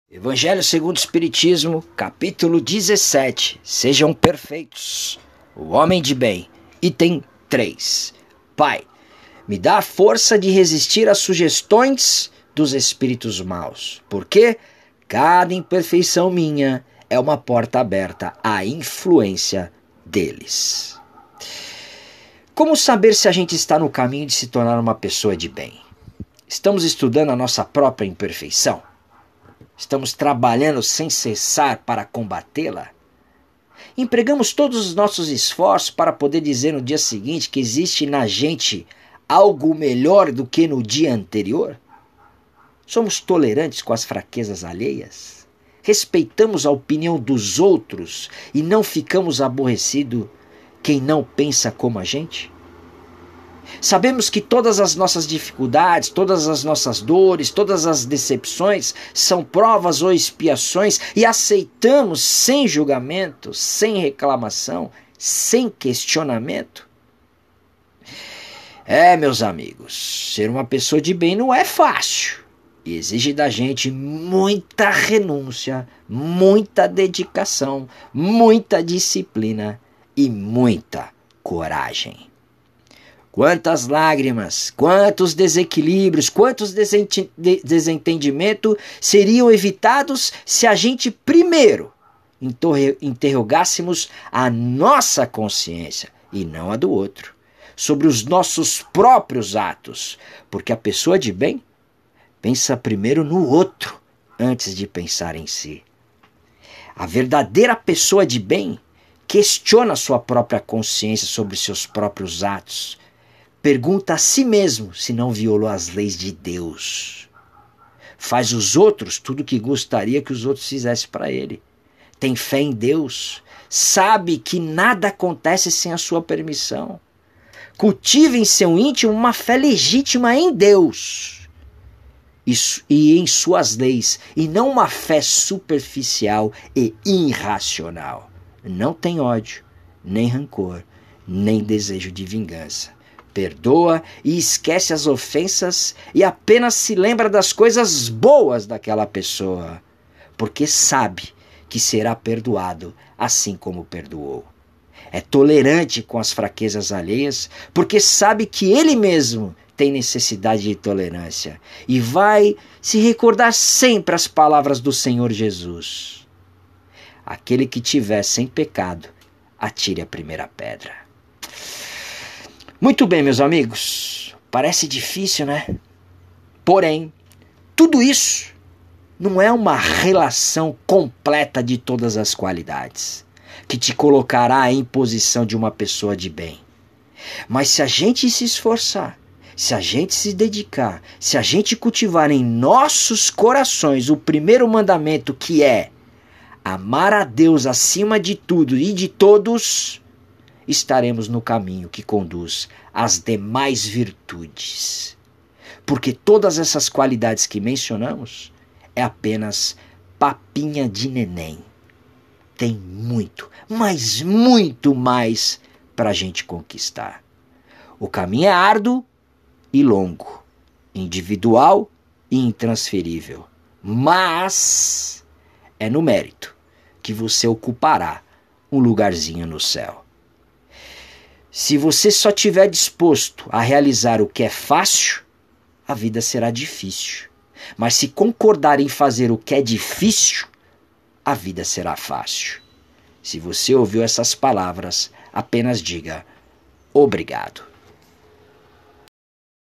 Evangelho segundo o Espiritismo, capítulo 17. Sejam perfeitos. O homem de bem. Item 3. Pai, me dá a força de resistir às sugestões dos espíritos maus, porque cada imperfeição minha é uma porta aberta à influência deles. Como saber se a gente está no caminho de se tornar uma pessoa de bem? Estamos estudando a nossa própria imperfeição? Estamos trabalhando sem cessar para combatê-la? Empregamos todos os nossos esforços para poder dizer no dia seguinte que existe na gente algo melhor do que no dia anterior? Somos tolerantes com as fraquezas alheias? Respeitamos a opinião dos outros e não ficamos aborrecidos quem não pensa como a gente? Sabemos que todas as nossas dificuldades, todas as nossas dores, todas as decepções são provas ou expiações e aceitamos sem julgamento, sem reclamação, sem questionamento. Meus amigos, ser uma pessoa de bem não é fácil e exige da gente muita renúncia, muita dedicação, muita disciplina e muita coragem. Quantas lágrimas, quantos desequilíbrios, quantos desentendimentos seriam evitados se a gente primeiro interrogássemos a nossa consciência e não a do outro, sobre os nossos próprios atos, porque a pessoa de bem pensa primeiro no outro antes de pensar em si. A verdadeira pessoa de bem questiona sua própria consciência sobre seus próprios atos. Pergunta a si mesmo se não violou as leis de Deus. Faz os outros tudo o que gostaria que os outros fizessem para ele. Tem fé em Deus. Sabe que nada acontece sem a sua permissão. Cultiva em seu íntimo uma fé legítima em Deus e em suas leis, e não uma fé superficial e irracional. Não tem ódio, nem rancor, nem desejo de vingança. Perdoa e esquece as ofensas e apenas se lembra das coisas boas daquela pessoa, porque sabe que será perdoado assim como perdoou. É tolerante com as fraquezas alheias, porque sabe que ele mesmo tem necessidade de tolerância e vai se recordar sempre as palavras do Senhor Jesus. Aquele que tiver sem pecado, atire a primeira pedra. Muito bem, meus amigos, parece difícil, né? Porém, tudo isso não é uma relação completa de todas as qualidades, que te colocará em posição de uma pessoa de bem. Mas se a gente se esforçar, se a gente se dedicar, se a gente cultivar em nossos corações o primeiro mandamento, que é amar a Deus acima de tudo e de todos, estaremos no caminho que conduz às demais virtudes. Porque todas essas qualidades que mencionamos é apenas papinha de neném. Tem muito, mas muito mais para a gente conquistar. O caminho é árduo e longo, individual e intransferível. Mas é no mérito que você ocupará um lugarzinho no céu. Se você só estiver disposto a realizar o que é fácil, a vida será difícil. Mas se concordar em fazer o que é difícil, a vida será fácil. Se você ouviu essas palavras, apenas diga obrigado.